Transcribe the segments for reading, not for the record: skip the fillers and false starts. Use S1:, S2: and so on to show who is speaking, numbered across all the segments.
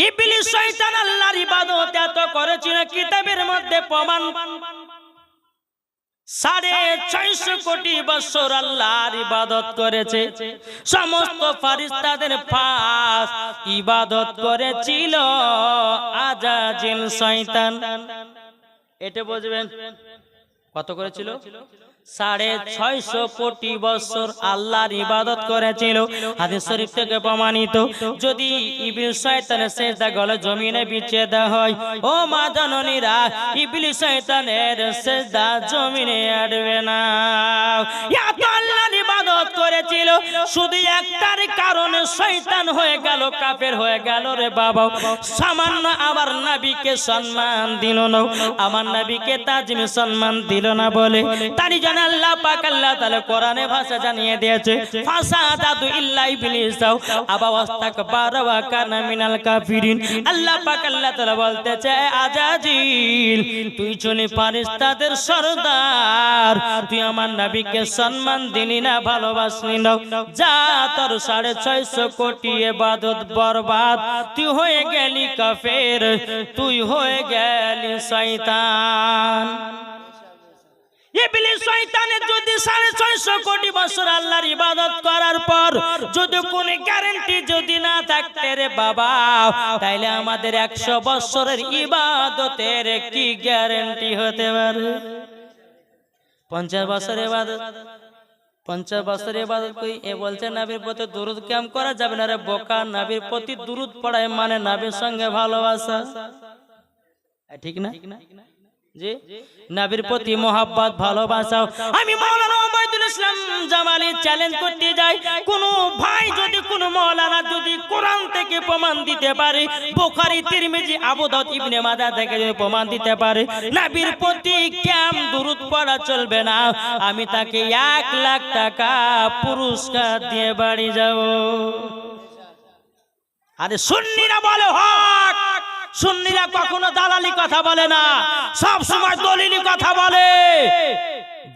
S1: ইবলিস শয়তান আল্লাহর ইবাদত এত করেছিল, কিতাবের মধ্যে প্রমাণ 650 কোটি বছর আল্লাহর ইবাদত করেছে। সমস্ত ফেরেশতাদের পাশ ইবাদত করেছিল আজাজিল শয়তান। এটা বুঝবেন কত করেছিল? 650 কোটি বছর আল্লাহর ইবাদত করেছিল। হাদিস শরীফ থেকে প্রমাণিত। যদি ইবলিস শয়তানের সিজদা গলে জমিনে বিছিয়ে দেওয়া হয়, ও মা জননীরা, ইবলিস শয়তানের সিজদা জমিনে আটবে না। এত আল্লাহর ইবাদত করেছিল, শুধু একটার কারণে শয়তান হয়ে গেল, কাফের হয়ে গেল রে বাবা। সামান্য আমার নবীকে সম্মান দিল না, আমার নবীকে তাজিম সম্মান দিল না বলে তারই জন্য আল্লাহ পাক আল্লাহ তাআলা কোরআনে ভাষা জানিয়ে দিয়েছে, ফাসাদাতু ইল্লা ইবলিস আবা ওয়াস্তাকবারা ওয়া কানা মিনাল কাফিরিন। আল্লাহ পাক আল্লাহ তাআলা বলতেছে, আজাজিল, তুই চলে ফেরেশতাদের সরদার, তুই আমার নবীকে সম্মান দিলি না, ভালোবাসলি না, যা তোর 650 কোটি ইবাদত বরবাদ, তুই হয়ে গেলি কাফের, তুই হয়ে গেলি শয়তান। ইবলিস শয়তানের যদি 650 কোটি বছর আল্লাহর ইবাদত করার পর যদি কোনো গ্যারান্টি যদি না থাকতে রে বাবা, তাইলে আমাদের 100 বছরের ইবাদতের কি গ্যারান্টি হতে পারে? 50 বছরের ইবাদত, 50 বছরের ইবাদত কই? এ বলছে নবীর প্রতি দুরূদ কেমন করা যাবে না রে বোকা? নবীর প্রতি দুরূদ পড়ায় মানে নবীর সঙ্গে ভালোবাসা, ঠিক না? জি, নবীর প্রতি মোহাব্বত ভালোবাসা। আমি মাওলানা ওবায়দুল ইসলাম জামালি চ্যালেঞ্জ করতে যাই, কোন ভাই যদি কোন মাওলানা যদি কোরআন থেকে প্রমাণ দিতে পারে, বুখারী তিরমিজি আবু দাউদ ইবনে মাজাহ থেকে যদি প্রমাণ দিতে পারে নবীর প্রতি কেমন দুরূদ পড়া চলবে না, আমি তাকে 1 লাখ টাকা পুরস্কার দিয়ে বাড়ি যাব। আরে সুন্নিরা বলে হক, সুন্নিরা কখনো দালালি কথা বলে না, সব সময় দলিলি কথা বলে।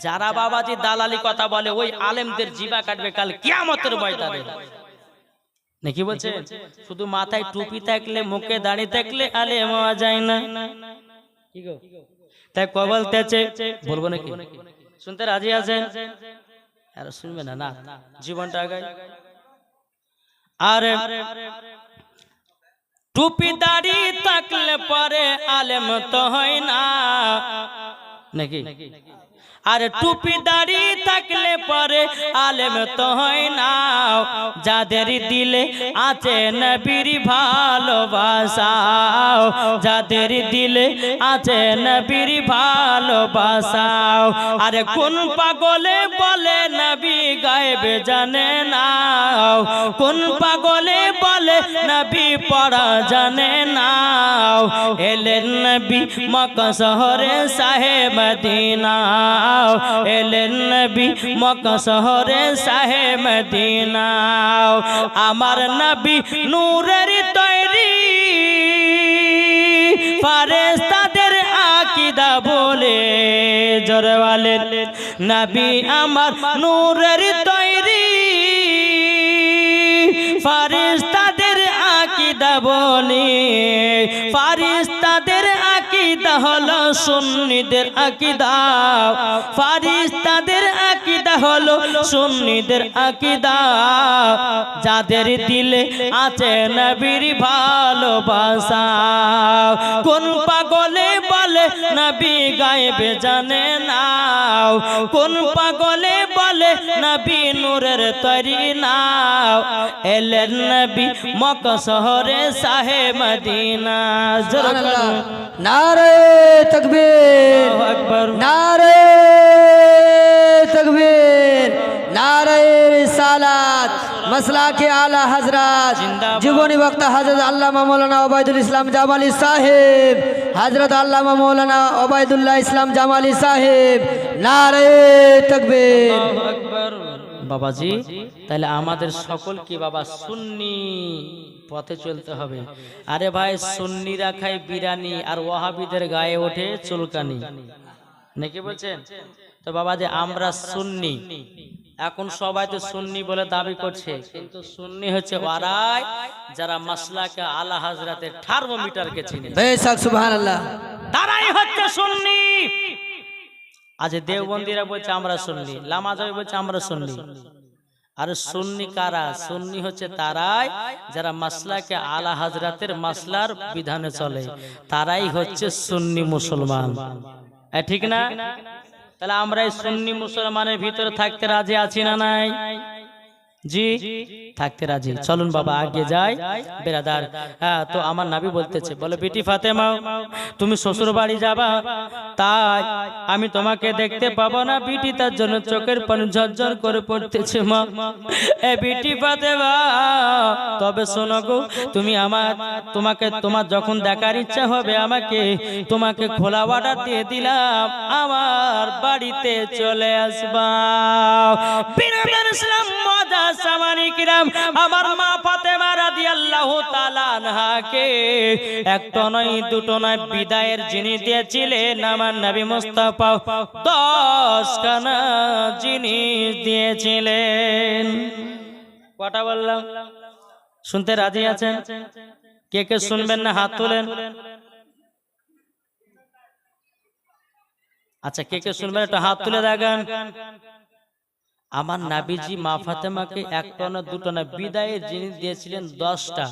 S1: যারা বাবাজি দালালি কথা বলে ওই আলেমদের জিবা কাটবে কাল কিয়ামতের ময়দানে। নাকি বলছে? শুধু মাথায় টুপি থাকলে, মুখে দাড়ি থাকলে আলেম হওয়া যায় না। কি গো, তাই কই বলতেছে, বলবো নাকি? শুনতে রাজি আছেন? আর শুনবে না? না, জীবনটা আগায়। আরে টুপি দাড়ি থাকলে পরে আলেম তো হয় না, নাকি? আরে টুপি দাড়ি থাকলে পরে আলেম তো হয় না, যাদের দিলে আছে নবীর ভালোবাসা, যাদের দিলে আছে নবীর ভালোবাসা। আরে কোন পাগলে বলে নবী গায়েব জানে না, কোন পাগলে বলে নবী পড়া জানে না, এলেন নবী মক্কা শহরে শাহে মদিনা, এলেন নবী মক্কা শহরে শাহে মদিনা। আমার নবী নূরের তৈরি, ফেরেশতাদের আকীদা বলে জোরে বলেন, নবী আমার নূরের তৈরি, ফেরেশতাদের আকীদা বলে। ফেরেশতাদের আকীদা হলো সুন্নিদের আকীদা, ফেরেশতাদের আকীদা হলো সুন্নিদের আকীদা, যাদের দিলে আছে নবীর ভালোবাসা। কোন পাগলে বলে নবী গায়েব জানে না, কোন পাগলে বলে নবী নূরের তৈরি না, এলেন নবী মক্কা শহরে শাহে মদিনা।
S2: নারে তাকবীর, নারে তাকবীর, নারে রিসালাত, মাসলাকে আলা হযরত জীবনী বক্তা হযরত আল্লামা মাওলানা ওবায়দুল ইসলাম জামালি সাহেব, হযরত আল্লামা মাওলানা ওবায়দুল্লাহ ইসলাম জামালি সাহেব। নারে তাকবীর।
S1: বাবাজি, তাহলে আমাদের সকল কি বাবা সুন্নি পথে চলতে হবে। আরে ভাই, সুন্নিরা খায় বিরিয়ানি আর ওয়াহাবিদের গায়ে ওঠে চুলকানি, নাকি বলছেন? তো বাবা যে আমরা সুন্নি, এখন সবাই তো সুন্নি বলে দাবি করছে, কিন্তু সুন্নি হচ্ছে ওরাই যারা মাসলাকে আলা হযরতের থার্মোমিটারকে চিনে,
S2: বেশক সুবহানাল্লাহ,
S1: তারাই হচ্ছে সুন্নি। আজ দেওবন্দিরা বলছে আমরা সুন্নি, লামাজাবি বলছে আমরা সুন্নি। আর সুন্নি কারা? সুন্নি হচ্ছে তারাই যারা মাসলাকে আলা হযরতের মাসলার বিধানে চলে, তারাই হচ্ছে সুন্নি মুসলমান। ঠিক না? তাহলে আমরা এই সুন্নি মুসলমানের ভিতরে থাকতে রাজি আছি না নাই? জি, থাকতে রাজি। চলুন বাবা আগে যাই বেরাদার। হ্যাঁ, তো আমার নবী বলতেছে, বলে বেটি ফাতেমা তুমি শ্বশুর বাড়ি যাবা, তাই আমি তোমাকে দেখতে পাবো না। বিটি তার জন্য চোখের পানি ঝরঝর করে পড়তেছে। মা এ বিটি ফাতেমা, তবে শোনো গো, তুমি তোমার যখন দেখার ইচ্ছা হবে তোমাকে খোলা অর্ডার দিয়ে দিলাম, আমার বাড়িতে চলে আসবা। বিরাদার ইসলাম মজা সামানি কিরাম, আমার মা ফাতেমা রাদিয়াল্লাহু তাআলা আনহাকে একটা নয় দুটো নয় বিদায়ের জিনিস দিয়েছিলেন আমার নবী মুস্তাফা, 10 খানা জিনিস দিয়েছিলেন। কটা বললাম? শুনতে রাজি আছেন? কে কে শুনবেন না হাত তোলেন। আচ্ছা, কে কে শুনবেন একটা হাত তুলে দেখান। আমার নবীজি মা ফাতেমাকে একটা না দুটো না বিদায়ের জিনিস দিয়েছিলেন 10টা।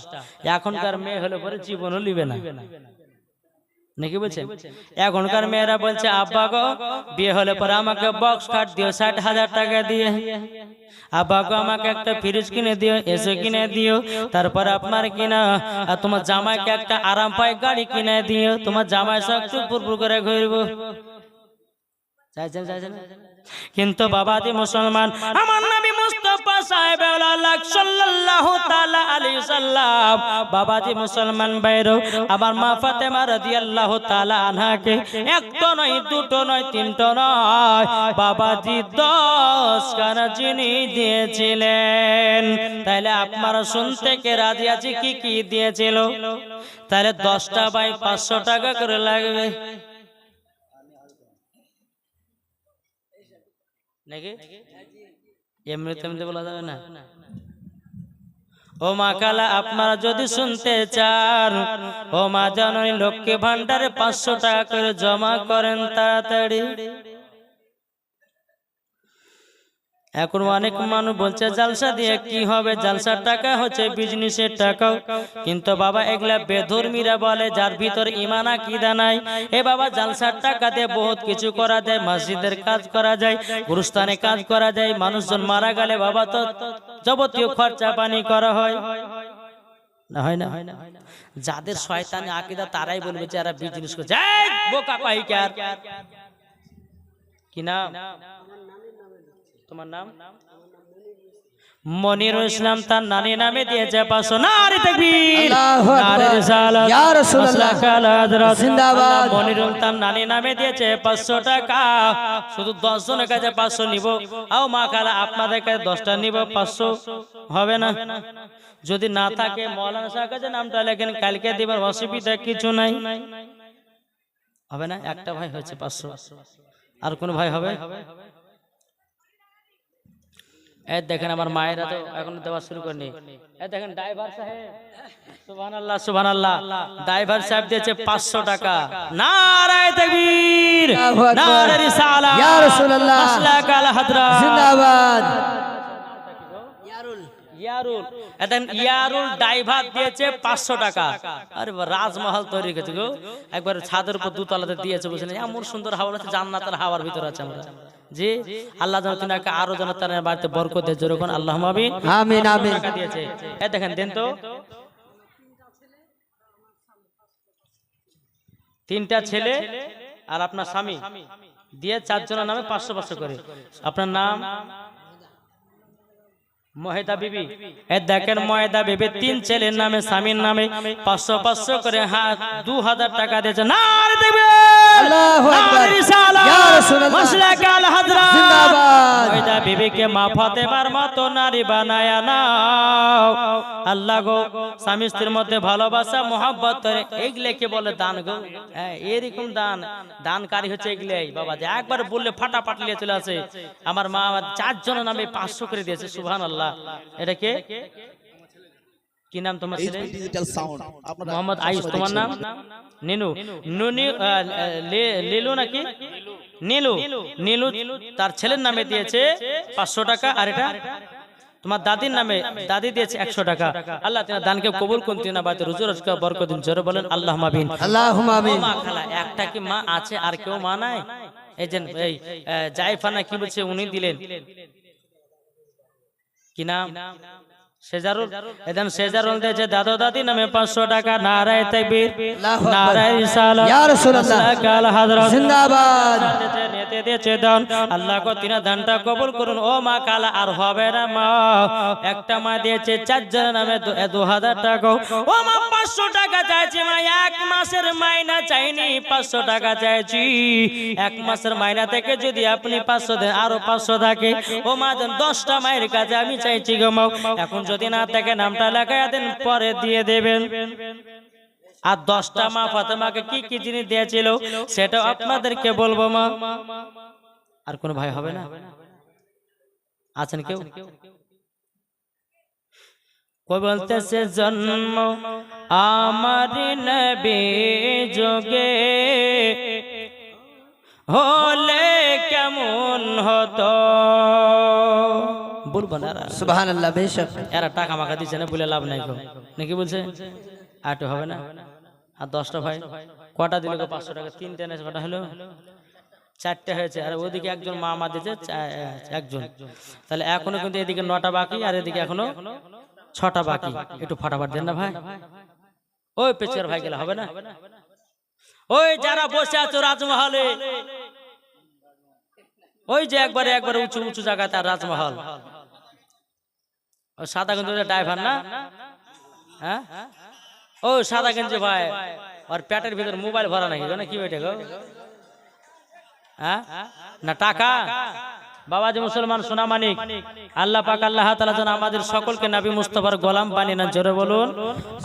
S1: এখনকার মেয়ে হলে পরে জীবনও নিবে না, নাকি বলছেন? এখনকার মেয়েরা বলছে আব্বা গো বিয়ে হলে পরে আমাকে বক্স খাট দিও 60,000 টাকা দিয়ে, আব্বা গো আমাকে একটা ফ্রিজ কিনে দিও, এসি কিনে দিও, তারপর আপনার কিনা তোমার জামাইকে একটা আরাম পায় গাড়ি কিনে দিও, তোমার জামাই সব চুপুর করে ঘুরবো। চাইছেন? কিন্তু বাবাজি মুসলমান, আমার নবী মুস্তাফা সাল্লাল্লাহু তাআলা আলাইহি সাল্লাম, বাবাজি মুসলমান ভাইরো, আমার মা ফাতেমা রাদিয়াল্লাহু তাআলা আনহাকে একটা নয় দুটো নয় তিনটা নয় বাবাজি 10 খানা জিনিস দিয়েছিলেন। তাহলে আপনারা শুনতে কে রাজি আছে কি কি দিয়েছিল? তাহলে 10টা বাই 500 টাকা করে লাগবে নাকি? এমনিতে বলা যাবে না। ও মা কালা, আপনারা যদি শুনতে চান, ও মা জননী লক্ষ্মী ভান্ডারে 500 টাকা করে জমা করেন তাড়াতাড়ি। এখন অনেক মানুষ বলছে জালসা দিয়ে কি হবে, জালসার টাকা হচ্ছে বিজনেসের টাকা। কিন্তু বাবা এগুলা বেধর্মীরা বলে, যার ভিতর ঈমান আকীদা নাই। এ বাবা জালসার টাকা দিয়ে বহুত কিছু করা যায়, মসজিদের কাজ করা যায়, গুরুস্থানে কাজ করা যায়, মানুষজন মারা গেলে বাবা তো যাবতীয় খরচা পানি করা হয় না, হয় না? যাদের শয়তানি আকীদা তারাই বলবে যে এরা বিজনেস করছে। এই বোকা পাইকার, কি নাম তোমার? নাম মনিরুল ইসলাম, তার নানি নামে দিয়েছে 500। নারে তাকবীর, নারে রিসালাত,
S2: ইয়া রাসূলুল্লাহ জিন্দাবাদ।
S1: মনিরুল তার নানি নামে দিয়েছে 500 টাকা। শুধু 10 জনের কাছে 500 নিব। আও মা খালা, আপনাদের কাছে 10টা নিব, 500 হবে না? যদি না থাকে মাওলানা সাহেবের কাছে নামটা লেখেন, কালকে দিবার অসুবিধা কিছু নাই, হবে না? একটা ভাই হচ্ছে 500, আর কোন ভাই হবে? এই দেখেন আমার মায়েরা তো এখন দেওয়া শুরু করেনি। এই দেখেন ড্রাইভার সাহেব, সুবহানাল্লাহ সুবহানাল্লাহ, ড্রাইভার সাহেব দিয়েছে 500 টাকা। নারে তাকবীর, নারে রিসালাত,
S2: ইয়া রাসূলুল্লাহ
S1: মাসলাক আল হাদরা
S2: জিন্দাবাদ।
S1: ইয়ারুল ড্রাইভার দিয়েছে 500 টাকা। আরে রাজমহল তৈরি করেছে গো, একবার ছাদের উপর দুতলাতে দিয়েছে, বুঝলেন? এমন সুন্দর হাওয়া আছে, জান্নাতের হাওয়ার ভিতর আছে আমরা। জি, আল্লাহ যেন তিনাকে আরো যেন তার বাড়িতে বরকত দেয়, যেরকম আল্লাহুম্মা আমিন আমিন আমিন টাকা দিয়েছে। এই দেখেন, দেন তো 3টা ছেলে আর আপনার স্বামী দিয়ে 4 জনের নামে 500 করে। আপনার নাম? মহেদা বিবি। এই দেখেন মহেদা বিবি 3 ছেলের নামে স্বামীর নামে 500 করে 2000 টাকা দিয়েছে। নারে তাকবীর,
S2: আল্লাহু আকবার। ইয়া রাসূলুল্লাহ।
S1: মাসলাক আলা হযরত
S2: জিন্দাবাদ।
S1: ওইটা বিবিকে মা ফাতেমার মতো নারী বানায়া নাও। আল্লাহ গো স্বামী স্ত্রীর মধ্যে ভালোবাসা মোহাব্বত করে এইগুলো কে বলে দান গো। হ্যাঁ এরকম দানকারী হচ্ছে এগুলাই বাবা, যে একবার বললে ফাটাফাটি নিয়ে চলে আসে। আমার মা 4 জনের নামে 500 করে দিয়েছে, সুবহানাল্লাহ। এটা কে, কি নাম তোমার ছেলে?
S3: ডিজিটাল সাউন্ড আপনারা
S1: মোহাম্মদ আইস, তোমার নাম? নিনু, নুনি, লিলু নাকি নীলু, নীলু তার ছেলের নামে দিয়েছে 500 টাকা। আর এটা তোমার দাদির নামে, দাদি দিয়েছে 100 টাকা। আল্লাহ তাআলা দানকে কবুল করুন, তিনা বাতে রুজি রোজগার বরকত দিন। জোরে বলেন আল্লাহুম্মা আমিন।
S2: আল্লাহুম্মা আমিন।
S1: মা খালা একটা কি মা আছে আর কেউ মা নাই? এই যে এই জাইফানা কি বলছে উনি দিলেন, কি নাম? সেজারুল। এদান সেজারুল দিয়েছে দাদা দাদি নামে 500 টাকা। নারায়ে তাকবীর,
S2: আল্লাহু আকবার।
S1: নারায়ে রিসালাত,
S2: ইয়া রাসূলুল্লাহ।
S1: মাসলাক আলা হযরত
S2: জিন্দাবাদ।
S1: নেতে দিয়েছে দান। আল্লাহ কো তিনা দানটা কবুল করুন। ও মা কালা আর হবে না মা। একটা মা দিয়েছে 4 জনের নামে 2000 টাকা। ও মা 500 টাকা চাইছি মা, 1 মাসের মাইনা চাইনি, 500 টাকা চাইছি। 1 মাসের মাইনা থেকে যদি আপনি 500 দেন, আরো 500 থাকে। ও মা 10টা মায়ের কাছে আমি চাইছি গো মা। এখন যদি না থাকে নামটা লাগায়া দেন, পরে দিয়ে দেবেন। আর 10টা মা ফাতেমাকে কি কি জিনিস দিয়েছিল সেটা আপনাদেরকে বলবো মা। আর কোন ভাই হবে না? আছেন কেউ? কই বলতেছে জন্ম আমার নবী যোগে হলে কেমন হতো। বলবো না
S2: সুবহানাল্লাহ। বেশক
S1: এরা টাকা মাখা দিচ্ছে না, বলে লাভ নাই গো, নাকি বলছে? আটো হবে না? আর 10টা ভাই কটা দিল গো? 500 টাকা। 3টে না কটা হলো? 4টে হয়েছে। আর ওদিকে একজন মা মা দিয়েছে একজন। তাহলে এখনো কিন্তু এদিকে 9টা বাকি, আর এদিকে এখনো 6টা বাকি। একটু ফাটাফাট দেন না ভাই। ওই পেছনের ভাই গেলে হবে না? ওই যারা বসে আছো রাজমহলে, ওই যে একবারে উঁচু উঁচু জায়গায় তার রাজমহল, ও সাদা গঞ্জি ড্রাইভার না? হ্যাঁ ও সাদা গঞ্জি ভাই, আর পেটের ভিতর মোবাইল ভরা নাকি না? কি বেটে গো? হ্যাঁ না টাকা? বাবাজি মুসলমান সোনা মানিক, আল্লাহ পাক আল্লাহ তাআলা যেন আমাদের সকলকে নবী মুস্তাফার গোলাম বানিয়ে নেন। জোরে বলুন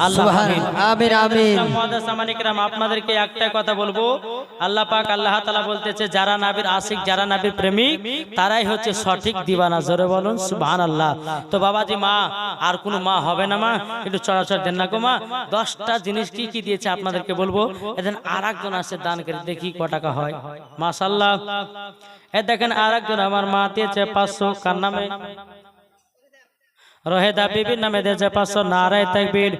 S1: আল্লাহ আমিন।
S2: আমিন আমিন।
S1: মুআদ্দাস মানিকরাম, আপনাদেরকে একটাই কথা বলবো, আল্লাহ পাক আল্লাহ তাআলা বলতেছে যারা নবীর আশিক, যারা নবীর প্রেমিক, তারাই হচ্ছে সঠিক দিওয়ানা। জোরে বলুন সুবহানাল্লাহ। তো বাবাজি মা আর কোনো মা হবে না মা? একটু চড়াচড় দেন না গো মা। 10টা জিনিস কি কি দিয়েছে আপনাদেরকে বলবো। এদিন আরেকজন আছে দান করে, দেখি ক টাকা হয়। মাশাআল্লাহ। এ দেখেন আরেকজন আমার মা দিয়েছে 500। কার নামে? রোহেদা বিবির নামে দিয়েছে 500। নারায়ে তাকবীর,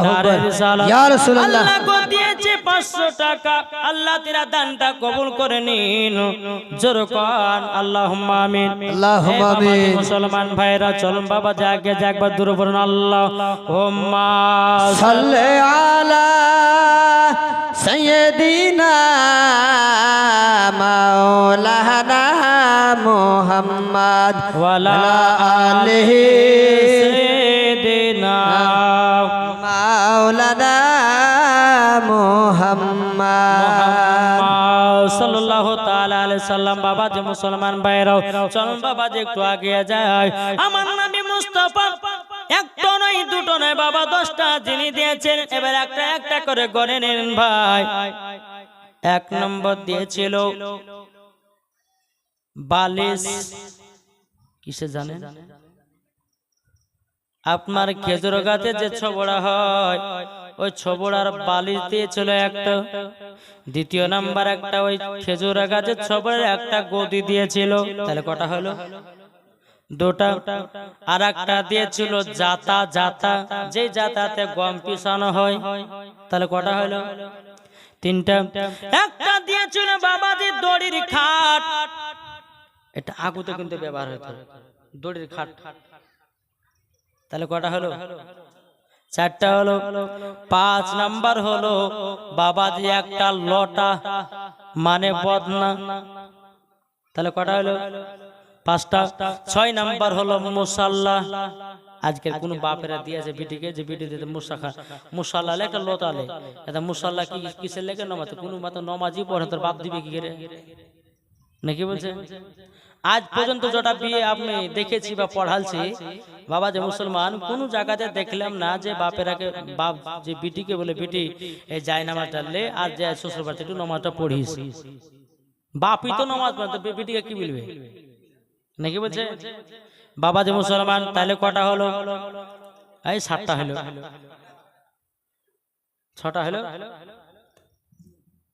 S1: নারায়ে রিসালাত।
S2: ইয়া রাসূলুল্লাহ।
S1: আল্লাহ কো দিয়েছে 500 টাকা। আল্লাহ তেরা দানটা কবুল করে নিন। জোরে কোন আল্লাহুম্মা আমিন।
S2: আল্লাহুম্মা আমিন।
S1: মুসলমান ভাইরা চলুন বাবা জাগে জাগবার দূর পড়ুন। আল্লাহুম্মা
S2: সাল্লি আলা সাইয়্যিদিনা মাওলানা মুহাম্মদ
S1: ওয়ালা
S2: আলিহি
S1: সাইয়্যিদিনা
S2: মাওলানা মুহাম্মদ
S1: সাল্লাল্লাহু তাআলা আলাইহি সাল্লাম। বাবা যে মুসলমান ভাইরাও চলুন বাবা যে একটু আগে যায়। আমার নবী মুস্তাফা একটা নয় দুটো নয় বাবা 10টা যিনি দিয়েছেন। এবার একটা একটা করে গণে নেন ভাই। 1 নম্বর দিয়েছিল বালিশ। কিসে জানেন? আপনার খেজুর গাছে যে ছবড়া হয়, ওই ছবড়ার বালিশ দিয়েছিল একটা। দ্বিতীয় নাম্বার একটা ওই খেজুর গাছের ছবড়ার একটা গদি দিয়েছিল। তাহলে কটা হলো? 2টা। আর একটা দিয়েছিল জাতা। জাতা যে জাতাতে গম পিসানো হয়। তাহলে কটা হলো? 3টা। একটা দিয়েছিল বাবাজি দড়ির খাট। এটা আগুতে কিন্তু ব্যবহার হতো, দড়ির খাট। তাহলে কটা হলো? 4টা হলো। 5 নাম্বার হলো বাবাজি একটা লটা, মানে বদনা। তাহলে কটা হলো? 5টা। 6 নাম্বার হলো মুসাল্লা। আজকের কোন বাপেরা দিয়েছে বিটিকে যে বিটি দিতে মুসাল্লা একটা লোতালে এটা মুসাল্লা কি কিসের লেগে নমাতে কোনো মাত্র নমাজই পড়ে তোর বাপ দিবে কি করে নাকি বলছে আজ পর্যন্ত যেটা বিয়ে আমি দেখেছি বা পড়ালছি বাবা যে মুসলমান কোন জায়গাতে দেখলাম না যে বাপেরাকে বাপ যে বিটিকে বলে বিটি এই যায় নামাজ ডাললে আর যে শ্বশুর বাড়িতে একটু নামাজটা পড়িস বাপই তো নামাজ পড়ে বিটিকে কি বলবে নাকি বলছে বাবা যে মুসলমান তাহলে কটা হলো এই 7টা হলো 6টা হলো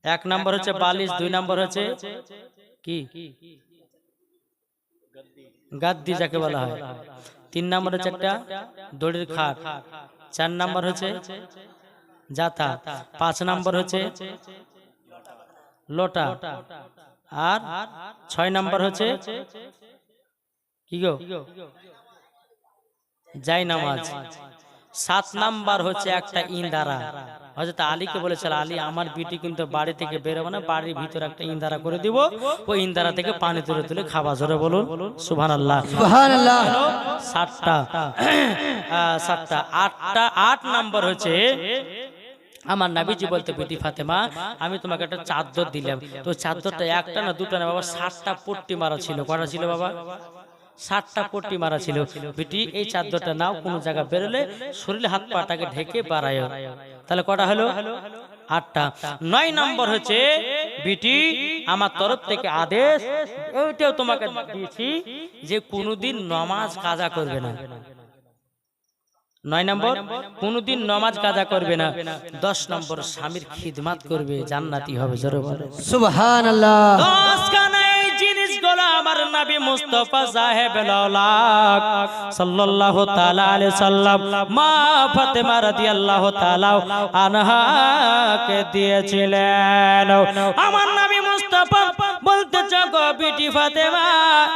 S1: 1 নম্বর হচ্ছে বালিশ 2 নম্বর হচ্ছে কি গাদ্দি যাকে বলা হয় 3 নম্বর হচ্ছে একটা দড়ির খাট 4 নম্বর হচ্ছে জাতা 5 নম্বর হচ্ছে লোটা আর 6 নম্বর হচ্ছে কি গো যাই নামাজ 7 নাম্বার হচ্ছে একটা ইন্দারা হযরত আলীকে বলেছিল আলী আমার বিটি কিন্তু বাড়ি থেকে বের হবে না বাড়ির ভিতরে একটা ইন্দারা করে দিব ওই ইন্দারা থেকে পানি তুলে তুলে খাওয়া জোরে বলুন সুবহানাল্লাহ
S2: সুবহানাল্লাহ
S1: 7টা 8 নাম্বার হচ্ছে আমার নবীজি বলতে বিটি ফাতেমা আমি তোমাকে একটা চাদর দিলাম তো চাদরটা একটা না দুটো না বাবা 7টা পট্টি মারা ছিল কটা ছিল বাবা 7টা পট্টি মারা ছিল বিটি এই চাদরটা নাও কোন জায়গা বেরোলে শরীরে হাত পাটাকে ঢেকে বাড়ায় তাহলে কটা হলো 8টা 9 নম্বর হচ্ছে বিটি আমার তরফ থেকে আদেশ এইটাও তোমাকে দিয়েছি যে কোনোদিন নামাজ কাজা করবে না 9 নম্বর কোনদিন নামাজ কাজা করবে না 10 নম্বর স্বামীর খিদমত করবে জান্নাতি হবে জোরে বলো
S2: সুবহানাল্লাহ
S1: 10 খানা এই জিনিসগুলো আমার নবী মুস্তাফা সাহেবুল আওলাদ সাল্লাল্লাহু তাআলা আলাইহি সাল্লাম মা ফাতেমা রাদিয়াল্লাহু তাআলা আনহা কে দিয়েছিলেন আমার নবী মুস্তাফা বলতে চাগো বিটি ফাতেমা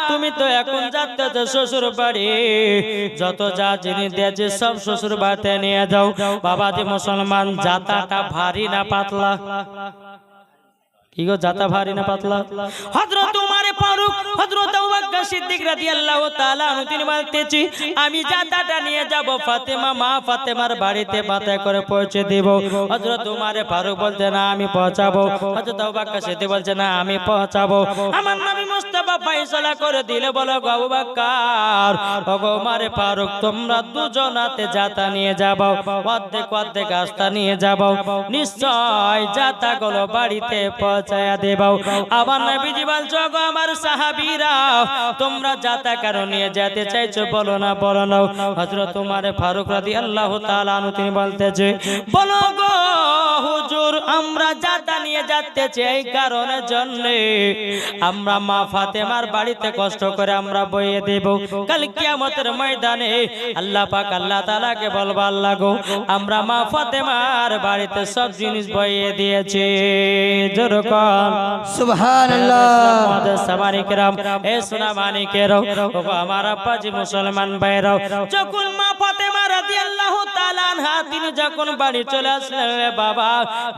S1: তুমি তো এখন যাচ্ছ শ্বশুর বাড়ি যত যা জিনিস দিয়েছে সব শ্বশুর বাড়িতে নিয়ে যাও বাবা যে মুসলমান জাতাটা ভারী না পাতলা কি গো জাতা ভারী না পাতলা হযরত ওমর ফারুক হযরত আবু বকর সিদ্দিক রাদিয়াল্লাহু তাআলা আনহু তিনি বলতেছি আমি জাতাটা নিয়ে যাব ফাতেমা মা ফাতেমার বাড়িতে বাতে করে পৌঁছে দেব হযরত ওমর ফারুক বলতে না আমি পৌঁছাবো হযরত আবু বকর সিদ্দিক বলছে না আমি পৌঁছাবো আমার নবী মুস্তাফা ফয়সালা করে দিলে বলো গো আবু বকর ওগো ওমর ফারুক তোমরা দুজনাতে জাতা নিয়ে যাবো অর্ধেক রাস্তা নিয়ে যাবো নিশ্চয় জাতাগুলো বাড়িতে পৌঁছায়া দেবো আবার নবীজি বলছো গো আমার সাহাবীরা তোমরা জাতা কেন নিয়ে যেতে চাইছো বলো না হযরত ওমর ফারুক রাদিয়াল্লাহু তাআলা আনহু তিনি বলতেছে বলো গো হুজুর আমরা জাতা নিয়ে যেতে চাই এই কারণের জন্য আমরা মা ফাতেমার বাড়িতে কষ্ট করে আমরা বইয়ে দেব কাল কিয়ামতের ময়দানে আল্লাহ পাক আল্লাহ তাআলাকে বলবো আল্লাহ গো আমরা মা ফাতেমার বাড়িতে সব জিনিস বইয়ে দিয়েছি জোরে কোন
S2: সুবহানাল্লাহ
S1: সামানি کرام এ সোনা মানিকেরও ও আমার আব্বাজি মুসলমান ভাইরাও যখন মা ফাতেমা রাদিয়াল্লাহু তাআলা আনহা তিনি যখন বাড়ি চলে আসলেন বাবা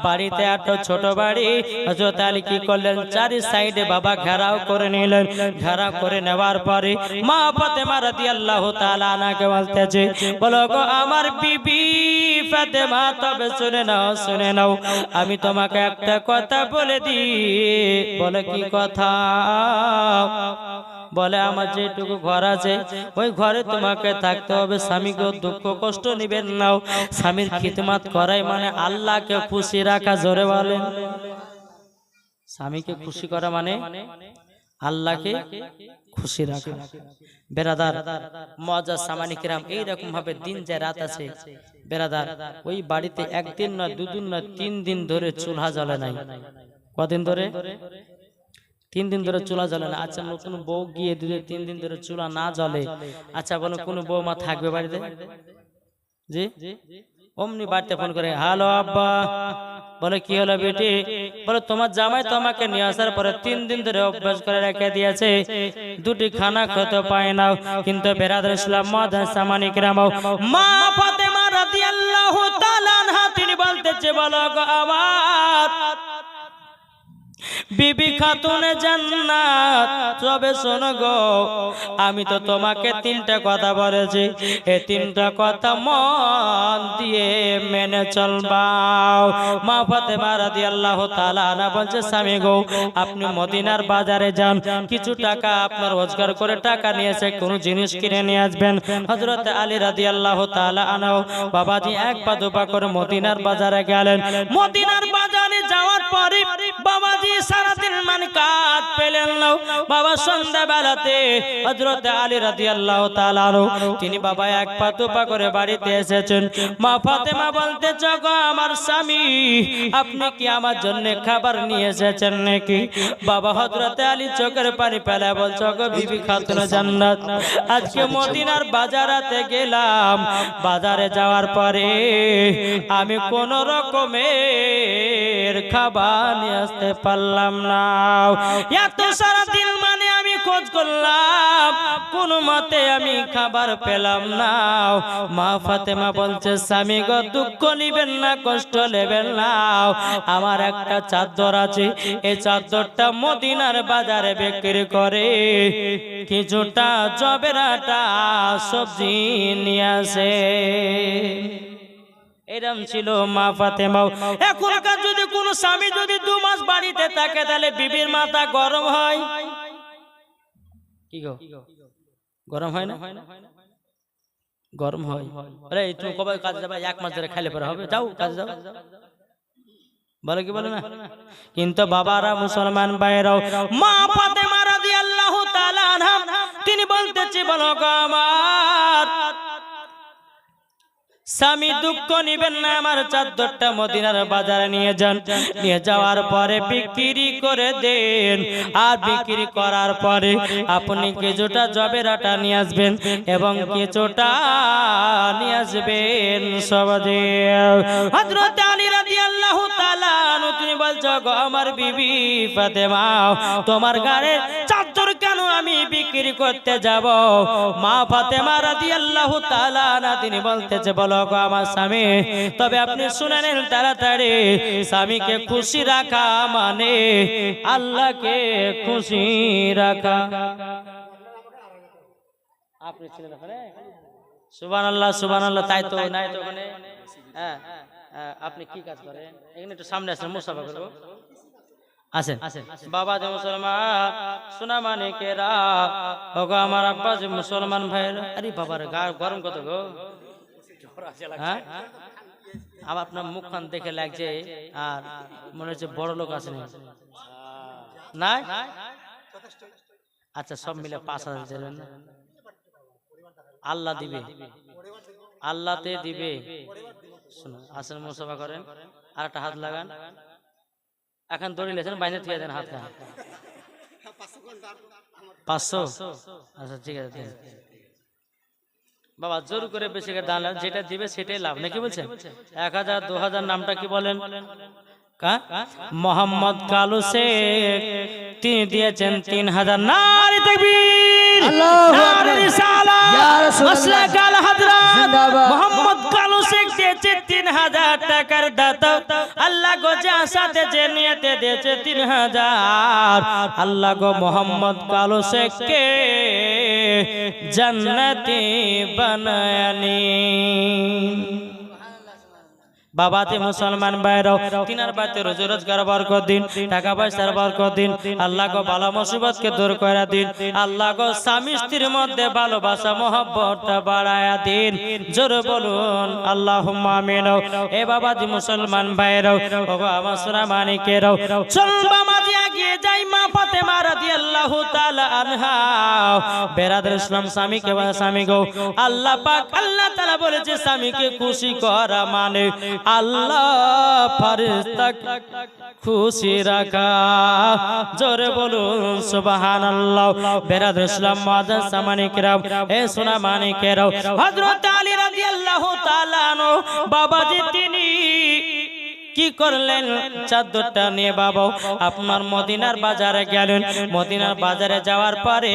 S1: বাড়িতে একটা ছোট বাড়ি হযরত আলী কি করলেন চারি সাইডে বাবা ঘেরাও করে নিলেন ঘেরাও করে নেওয়ার পরে মা ফাতেমা রাদিয়াল্লাহু তাআলা আনহাকে বলতেছে বলো গো আমার বিবি ফাতেমা তবে শুনে নাও আমি তোমাকে একটা কথা বলে দিই বলে কি কথা বলে আমার যেটুকু ঘর আছে ওই ঘরে তোমাকে থাকতে হবে স্বামীকে দুঃখ কষ্ট নিবেন নাও স্বামীর খিদমত করাই মানে আল্লাহকে খুশি রাখা জোরে বলেন স্বামীকে খুশি করা মানে আল্লাহকে খুশি রাখা বেরাদার মুআজ্জাজ সামানি কিরাম এইরকম ভাবে দিন যায় রাত আছে বেরাদার ওই বাড়িতে একদিন না দুদিন না 3 দিন ধরে চুলা জ্বলে নাই কদিন ধরে 3 দিন ধরে চুলা জ্বলে না আচ্ছা নতুন বউ গিয়ে 3 দিন ধরে চুলা না জ্বলে আচ্ছা বলো কোন বউমা থাকবে বাড়িতে জি অমনি বাড়িতে ফোন করে হ্যালো আব্বা বলে কি হলো বেটি বলে তোমার জামাই তোমাকে নিয়ে আসার পরে 3 দিন ধরে অভ্যাস করে রেখে দিয়েছে দুটি খানা খেতে পায় না কিন্তু বেরাদার ইসলাম মুআজ্জাজ সামানি কিরাম মা ফাতেমা রাদিয়াল্লাহু তাআলা আনহা তিনি বলতেছে বলো গো আমার বিবি খাতুনে জান্নাত, তবে শোনো গো, আমি তো তোমাকে তিনটা কথা বলেছি, এই তিনটা কথা মন দিয়ে মেনে চলবা। মা ফাতেমা রাদিয়াল্লাহু তাআলা আনহা বলছে, স্বামী গো, আপনি মদিনার বাজারে যান, কিছু টাকা আপনার রোজগার করে টাকা নিয়ে এসে কোনো জিনিস কিনে নিয়ে আসবেন। হযরত আলী রাদিয়াল্লাহু তাআলা আনহু বাবাজি এক পা দুপা করে মদিনার বাজারে গেলেন। মদিনার বাজারে যাওয়ার পরে বাবাজি সারাদিন মানে কাজ পেলেন না। বাবা সন্ধ্যা বেলাতে হযরত আলী রাদিয়াল্লাহু তাআলা আনহু তিনি বাবা এক পা দুপা করে বাড়িতে এসেছেন। মা ফাতেমা বলতে, গো আমার স্বামী, আপনি কি আমার জন্য খাবার নিয়ে এসেছেন নাকি? বাবা হযরত আলী চোখের পানি ফেলে বলছে, গো বিবি খাতুনে জান্নাত, আজকে মদিনার বাজারেতে গেলাম, বাজারে যাওয়ার পরে আমি কোন রকমের খাবার নিয়ে আসতে পারলাম না। এত সারা দিন মানে আমি খোঁজ করলাম, কোন মতে আমি খাবার পেলাম না। মা ফাতেমা বলছে, স্বামী গো, দুঃখ নিবেন না, কষ্ট নেবেন না, আমার একটা চাদর আছে, এই চাদরটা মদিনার বাজারে বিক্রি করে কিছুটা জবের আটা সবজি নিয়ে আসে। এরম ছিল মা ফাতেমা। এখনকার যদি কোনো স্বামী যদি 2 মাস বাড়িতে থাকে, তাহলে বিবির মাথা গরম হয় কি গো? গরম হয় না? গরম হয়। আরে তুমি কবে কাজে যাবে? 1 মাস ধরে খাইলে পরে হবে, যাও কাজে যাও, বলে কি বলে না? কিন্তু বাবারা, মুসলমান ভাইরাও, মা ফাতেমা রাদিয়াল্লাহু তাআলা আনহা তিনি বলতেছে, বলো গো আমার স্বামী, দুঃখ নিবেন না, আমার চাদরটা মদিনার বাজারে নিয়ে যান, নিয়ে যাওয়ার পরে বিক্রি করে দেন, আর বিক্রি করার পরে আপনি কিছুটা জবের আটা নিয়ে আসবেন এবং কিছুটা নিয়ে আসবেন সবাই। হযরত আলী রাদিয়াল্লাহু তাআলা আনহু তিনি বলছো, গো আমার বিবি ফাতেমা, তোমার গায়ে চাদর কেন আমি বিক্রি করতে যাব? মা ফাতেমা রাদিয়াল্লাহু তাআলা আনহা তিনি বলতেছে, বলো গো আমার স্বামী, তবে আপনি শুনে নেন তাড়াতাড়ি, স্বামীকে খুশি রাখা মানে আল্লাহকে খুশি রাখা। আপনি ছিলেন ওখানে? সুবহানাল্লাহ, সুবহানাল্লাহ। তাই তো, নাই তো ওখানে? হ্যাঁ, আপনি কি কাজ করেন? এখানে একটু সামনে আসেন, মুসাফা করবো, আসেন। বাবা যে মুসলমান, সোনা মানিকেরা, ওগো আমার আব্বা যে মুসলমান ভাইরা, আরে বাবার গরম কত গো? হ্যাঁ, আবার আপনার মুখখান দেখে লাগছে আর মনে হচ্ছে বড় লোক আছে না? আচ্ছা, সব মিলে 5,000 দেবেন না? আল্লাহ দিবে, আল্লাহতে দিবে। শুনুন, আসেন, মুসাফা করেন, আর একটা হাত লাগান। এখন দড়ি লেছেন, বাইরে থেকে দেন হাত। 500? আচ্ছা ঠিক আছে। বাবা জোর করে বেশি করে দান, যেটা দিবে সেটাই লাভ, নাকি বলছেন? 1000, 2000 নামটা কি বলেন? মোহাম্মদ কালু শেখ তিনি দিয়েছেন 3000। নারে তাকবীর, নারে রিসালাত, মাসলাক আল হযরত মোহাম্মদ কালু শেখ দিয়েছে 3000 টাকার দাতা। আল্লাহ গো যা সাথে যে নিয়তে দিয়েছে 3000, আল্লাহ গো মোহাম্মদ কালু শেখকে জান্নাতি বানায়ানি। বাবাতে মুসলমান ভাইরাও, তিনার বাড়িতে রোজি রোজগার বরকত দিন, টাকা পয়সার বরকত দিন, আল্লাহ গো বালা মুসিবতকে দূর করে দিন, আল্লাহ গো স্বামী স্ত্রীর মধ্যে ভালোবাসা মহব্বতটা বাড়ায়া দিন। জোরে বলুন আল্লাহুম্মা আমিন। এ বাবাজি মুসলমান ভাইরাও, ওগো আমার সোনা মানিকেরাও, চল বাবাজি এগিয়ে যাই। মা ফাতেমা রাদিয়াল্লাহু তাআলা আনহা বেরাদর ইসলাম, স্বামীকে বলে, স্বামী গো, আল্লাহ পাক আল্লাহ তাআলা বলেছে স্বামীকে খুশি করা মানে আল্লাহ ফেরেশতাকে খুশি রাখা। জোরে বলুন সুবহানাল্লাহ। বেরাদর ইসলাম, মুআজ্জাজ সামানি কিরাম, এ সোনা মানিকেরাও, হযরত আলী রাদিয়াল্লাহু তাআলা আনহু বাবাজি তিনি কি করলেন চাদরটা নিয়ে বাবা আপনার মদিনার বাজারে গেলেন মদিনার বাজারে যাওয়ার পরে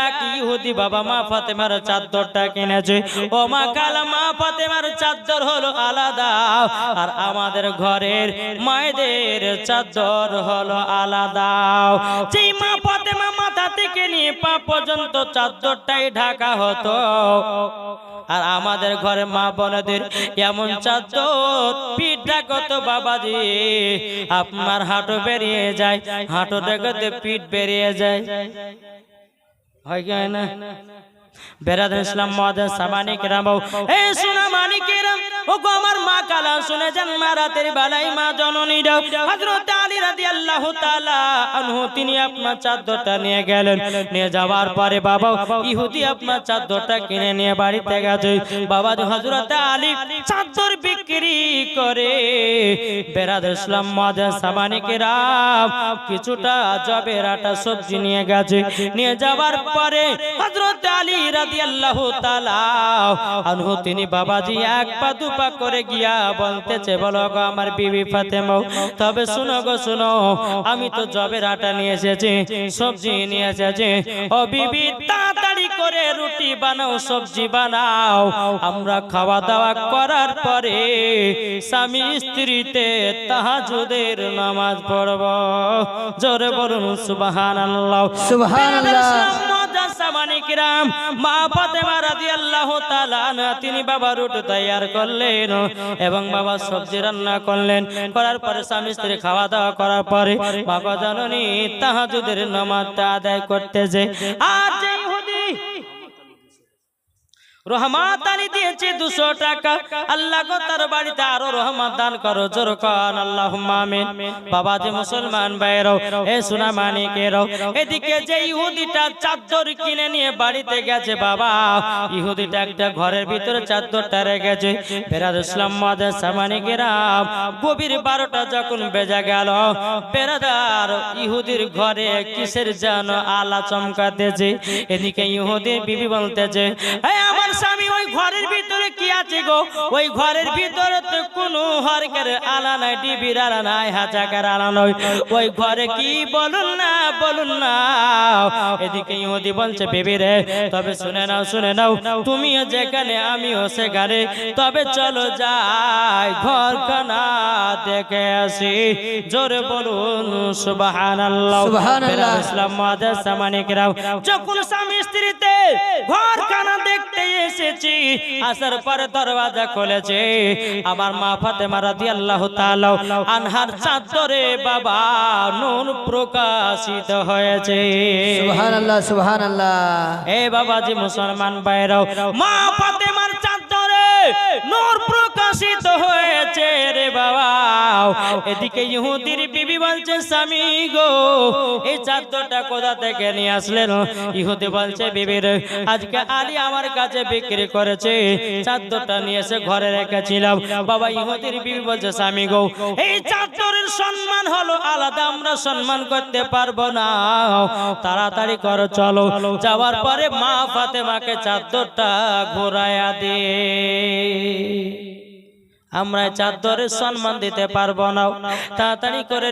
S1: এক ইহুদি বাবা মা ফাতেমার চাদরটা কিনেছে ও মা কালা মা ফাতেমার চাদর হলো আলাদা আর আমাদের ঘরের মায়েদের চাদর হলো আলাদা যেই মা ফাতেমা মাথা থেকে নিয়ে পা পর্যন্ত চাদরটাই ঢাকা হতো আর আমাদের ঘরে মা বোনদের এমন চাদর পিঠ ঢাকতো বাবাজি আপনার হাঁটু বেরিয়ে যায় হাঁটু ঢাকতে পিঠ বেরিয়ে যায় হয় কি না বেরাদার ইসলাম মুআজ্জাজ সামানি কিরাম এ সোনা মানিকেরাম ও গো আমার মা কালা শুনে যান মা রাতের বেলায় মা জননী হযরত আলী রাদিয়াল্লাহু তাআলা আনহু তিনি আপনার চাদরটা নিয়ে গেলেন নিয়ে যাওয়ার পরে বাবা ইহুদি আপনার চাদরটা কিনে নিয়ে বাড়িতে গেছে বাবা হযরত আলী চাদর বিক্রি করে বেরাদার ইসলাম মুআজ্জাজ সামানি কিরাম কিছুটা জবের আটা সবজি নিয়ে গেছে নিয়ে যাওয়ার পরে হযরত আলী রাদিয়াল্লাহু তাআলা আনহু তিনি বাবাজি এক পা দুপা করে গিয়া বলতেছে বলো গো আমার বিবি ফাতেমা তবে শুনো গো শুনো আমি তো জবের আটা নিয়ে এসেছি সবজি নিয়ে এসেছি ও বিবি তাড়াতাড়ি করে রুটি বানাও সবজি বানাও আমরা খাওয়া দাওয়া করার পরে স্বামী স্ত্রীতে তাহাজ্জুদের নামাজ পড়ব জোরে বলুন সুবহানাল্লাহ
S2: সুবহানাল্লাহ
S1: সামানিকরাম মা ফাতেমা রাদিয়াল্লাহু তাআলা আনহা তিনি বাবা রুটি তৈয়ার করলেন এবং বাবা সবজি রান্না করলেন করার পরে স্বামী স্ত্রী খাওয়া দাওয়া করার পরে বাবা জননী তাহাজ্জুদের নামাজটা আদায় করতেছে আর যে ইহুদি রহমত আলী দিয়েছে 200 টাকা আল্লাহ গো তার বাড়িতে আরো রহমত দান করো জোর কান আল্লাহুম্মা আমিন বাবা যে মুসলমান ভাইরা এ সোনা মানিকেরা এদিকে যে ইহুদিটা চাদর কিনে নিয়ে বাড়িতে গেছে বাবা ইহুদিটা একটা ঘরের ভিতরে চাদরটা রেখেছে বেরাদার ইসলাম মুআজ্জাজ সামানিকেরা গভীর 12টা যখন বেজে গেল বেরাদার ইহুদির ঘরে কিসের যেন আলা চমকাতেছে এদিকে ইহুদির বিবি বলতেছে হে আমার স্বামী ওই ঘরের ভিতরে কি আছে গো ওই ঘরের ভিতরে তো কোনো হরকের আলা নাই ডিবির আলা নাই হাজাকার আলা নয় ওই ঘরে কি বলুন না এদিকে ইহুদি বলছে বিবি রে তবে শুনে নাও তুমিও যেখানে আমিও সেখানে তবে চলো যাই ঘরখানা দেখে আসি জোরে বলুন সুবহানাল্লাহ
S2: সুবহানাল্লাহ
S1: ইসলাম মুআজ্জাজ সামানিকরাম যখন স্বামী স্ত্রীতে ঘরখানা দেখতে এসেছি আসার পরে দরওয়াজা খুলেছে আমার মা ফাতেমা রাদিয়াল্লাহু তাআলা আনহার চাদরে বাবা নূর প্রকাশিত হয়েছে
S2: সুবহানাল্লাহ সুবহানাল্লাহ
S1: এ বাবাজি মুসলমান ভাইরা মা ফাতেমার চাদরে নূর প্রকাশিত হয়েছে রে বাবা এদিকে ইহুদির বিবি বলছে স্বামী গো এই চাদরটা কোথা থেকে নিয়ে আসলেন ইহুদি বলছে বিবি রে আজকে আলী আমার কাছে বিক্রি করেছে চাদরটা নিয়ে এসে ঘরে রেখেছিলাম বাবা ইহুদির বিবি বলছে স্বামী গো এই চাদরের সম্মান হলো আলাদা আমরা সম্মান করতে পারবো না তাড়াতাড়ি করো চলো যাওয়ার পরে মা ফাতেমাকে চাদরটা ঘোরায়া দে আমরা চাদরের সম্মান দিতে পারবো না তাড়াতাড়ি করে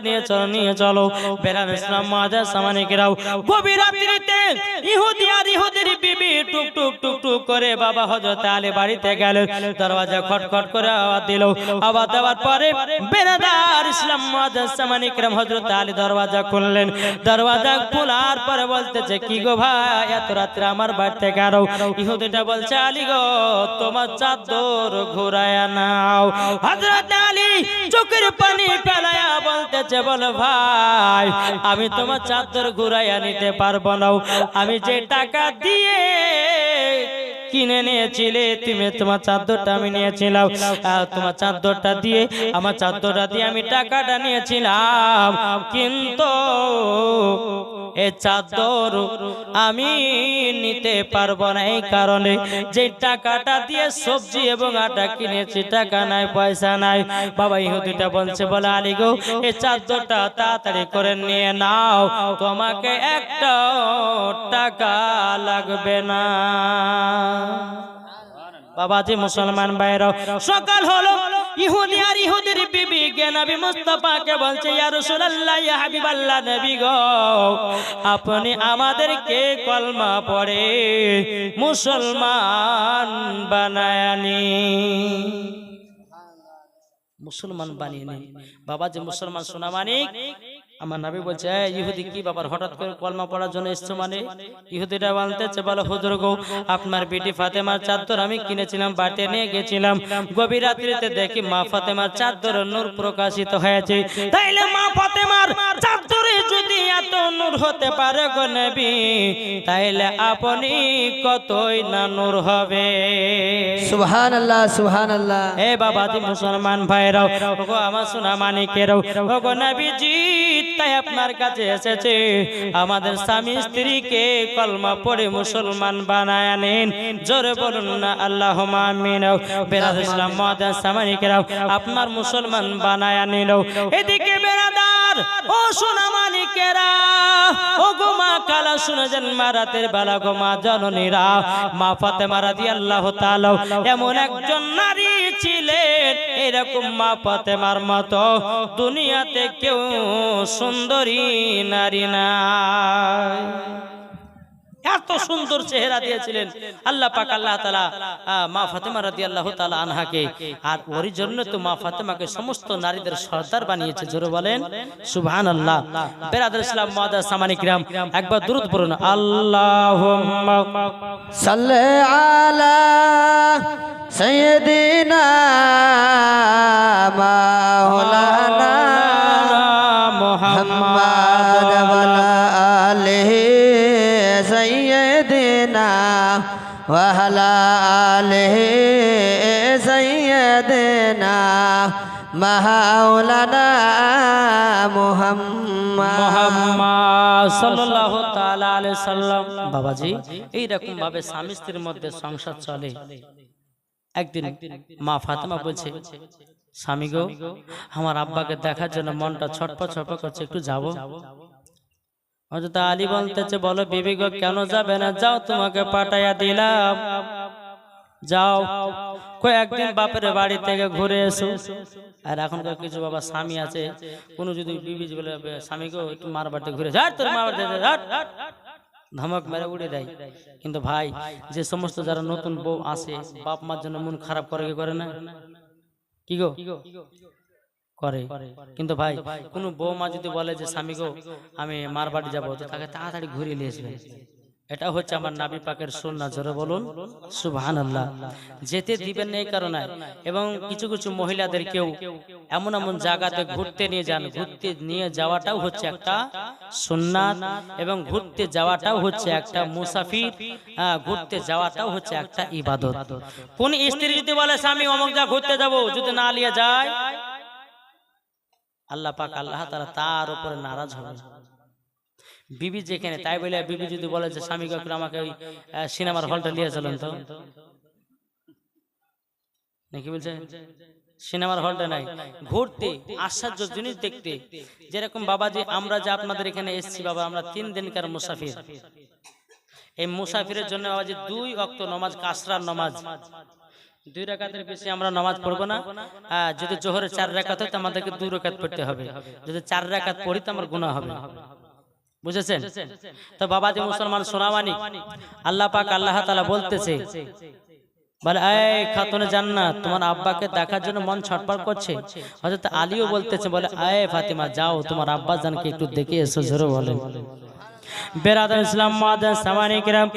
S1: নিয়ে চলো বেরাদার ইসলাম মুআজ্জাজ সামানিকরা গভীর রাত্রিতে ইহুদি আর ইহুদির বিবি টুক টুক টুক টুক করে বাবা হযরত আলী বাড়িতে গেলেন দরওয়াজা খটখট করে আওয়াজ দিল আওয়াজ দেওয়ার পরে বেরাদার ইসলাম মুআজ্জাজ সামানিকরা হযরত আলী দরওয়াজা খুললেন দরওয়াজা খোলার পরে বলতেছে কি গো ভাই এত রাতে আমার বাড়িতে কেন ইহুদিটা বলছে আলী গো তোমার চাদর ঘুরায়া নাও হযরত আলী চোখের পানি ফেলায়া বলতেছে বল ভাই আমি তোমার চাদর ঘুরাইয়া নিতে পারবো না আমি যে টাকা দিয়ে কিনে নিয়েছিলে তুমি তোমার চাদরটা আমি নিয়েছিলাম তোমার চাদরটা দিয়ে আমার চাদরটা দিয়ে আমি টাকাটা নিয়েছিলাম কিন্তু এই চাদর আমি নিতে পারবো না এই কারণে যে টাকাটা দিয়ে সবজি এবং আটা কিনেছি টাকা নাই পয়সা নাই বাবা ইহুদিটা বলছে বলে আলী গো এই চাদরটা তাড়াতাড়ি করে নিয়ে নাও তোমাকে একটা টাকা লাগবে না বাবাজি মুসলমান ভাইরা সকাল হলো ইহুদি আর ইহুদির বিবি কে নবী মুস্তাফাকে বলছে ইয়া রাসূলুল্লাহ ইয়া হাবিবাল্লাহ নবী গো আপনি আমাদেরকে কলমা পড়ে মুসলমান বানায়ানি মুসলমান বানিয়ে নেই বাবা যে মুসলমান সোনা মানিক আমার নবী বলছে ইহুদি কি বাবার হঠাৎ করে কলমা পড়ার জন্য এসছো মানে ইহুদিরা বলতেছে বলো হুজুর গো আপনার বেটি ফাতেমার চাদর আমি কিনেছিলাম বাড়িতে নিয়ে গেছিলাম গভীর রাত্রিতে দেখি মা ফাতেমার চাদর নূর প্রকাশিত হয়েছে তাইলে মা ফাতেমার চাদরে যদি এত নূর হতে পারে গো নবী তাইলে আপনি কতই না নূর হবে
S2: সুবহানাল্লাহ সুবহানাল্লাহ।
S1: এ বাবা দি মুসলমান ভাইরাও ওগো আমার সোনা মানিকেরাও ওগো নবীজি তাই আপনার কাছে এসেছে আমাদের স্বামী স্ত্রীকে কলমা পড়ে মুসলমান বানায় নেন জোরে বলুন না আল্লাহুম্মা আমিন। বেরাদার ইসলাম মুআদ্দাস সামানিকেরাও আপনার মুসলমান বানায় নিল এদিকে বেরাদার ও সোনা মানিকেরা ও গো মা কালা শুনে যান মা রাতের বেলা গো মা জননীরা মা ফাতেমা রাদিয়াল্লাহু তাআলা এমন একজন নারী ছিলেন এরকম মা ফাতেমার মতো দুনিয়াতে কেউ সুন্দরী নারী নাই এত সুন্দর চেহারা দিয়েছিলেন আল্লাহ পাক আল্লাহ তাআলা মা ফাতেমা রাদিয়াল্লাহু তাআলা আনহাকে আর ওর জন্য তো মা ফাতেমাকে সমস্ত নারীদের সর্দার বানিয়েছে জোরে বলেন সুবহানাল্লাহ। বেরাদার ইসলাম মুআদ্দাস সামানি কিরাম একবার দুরূদ পড়ুন আল্লাহুম্মা
S2: সাল্লি আলা সাইয়্যিদিনা মাওলানা মুহাম্মাদ ওয়া আলা আলিহি সাইয়্যিদিনা ওয়া আলা আলিহি সাইয়্যিদিনা মাওলানা
S1: মুহাম্মদ সাল্লাল্লাহু তাআলা আলাইহি সাল্লাম। বাবাজি এই রকম ভাবে স্বামী স্ত্রীর মধ্যে সংসার চলে। একদিন মা ফাতেমা বলছে স্বামী গো আমার আব্বাকে দেখার জন্য মনটা ছটপট ছটপট করছে একটু যাব। হযরত আলী বলতেছে বলো বিবি গো কেন যাবে না যাও তোমাকে পাঠাইয়া দিলাম যাও কয়েকদিন বাপের বাড়ি থেকে ঘুরে এসো। আর এখনকার কিছু বাবা স্বামী আছে কোনো যদি বিবি বলে স্বামী গো একটু মার বাড়িতে ঘুরে যা তোর মা বাড়িতে ধমক মেরে উড়ে দেয়। কিন্তু ভাই যে সমস্ত যারা নতুন বউ আসে বাপ মার জন্য মন খারাপ করে কি করে না কি গো করে। কিন্তু ভাই কোন বউ মা যদি বলে যে স্বামী গো আমি মার বাড়ি যাবো তো তাকে তাড়াতাড়ি ঘুরিয়ে নিয়ে আসবে। এটা হচ্ছে আমার নবী পাকের সুন্নাহ জোরে বলুন সুবহানাল্লাহ। যেতে দিবেন না এই কারণে এবং কিছু কিছু মহিলাদেরকেও এমন এমন জায়গাতে ঘুরতে নিয়ে যান ঘুরতে নিয়ে যাওয়াটাও হচ্ছে একটা সুন্নাত এবং ঘুরতে যাওয়াটাও হচ্ছে একটা মুসাফির ঘুরতে যাওয়াটাও হচ্ছে একটা ইবাদত। কোন স্ত্রী যদি বলে স্বামী অমুক যা ঘুরতে যাব যদি না নিয়ে যায় আল্লাহ পাক আল্লাহ তাআলা তার উপরে নারাজ হবে। বিবি যেখানে তাই বলে বিবি যদি বলে যে স্বামী কাকুর আমাকে ওই সিনেমার হলটা নিয়ে চলেন তো নাকি বলছে সিনেমার হলটা নাই ঘুরতে আশ্চর্য জিনিস দেখতে। যেরকম বাবাজি আমরা যে আপনাদের এখানে এসেছি বাবা আমরা 3 দিনকার মুসাফির। এই মুসাফিরের জন্য বাবাজি 2 ওয়াক্ত নামাজ কাসরার নামাজ 2 রাকাতের বেশি আমরা নামাজ পড়বো না। যদি জোহরের 4 রাকাত হয় তো আমাদেরকে 2 রাকাত পড়তে হবে। যদি 4 রাকাত পড়ি তো আমার গুনাহ হবে বুঝেছেন। তো বাবাজি মুসলমান সোনামানি আল্লাহ পাক আল্লাহ তাআলা বলতেছে বলে এই খাতুনে জান্নাত তোমার আব্বাকে দেখার জন্য মন ছটফট করছে। হযরত আলীও বলতেছে বলে এই ফাতেমা যাও তোমার আব্বা জানকে একটু দেখে এসো জোরে বলেন। বেরাদার ইসলাম মুআদ্দাস সামানি কিরাম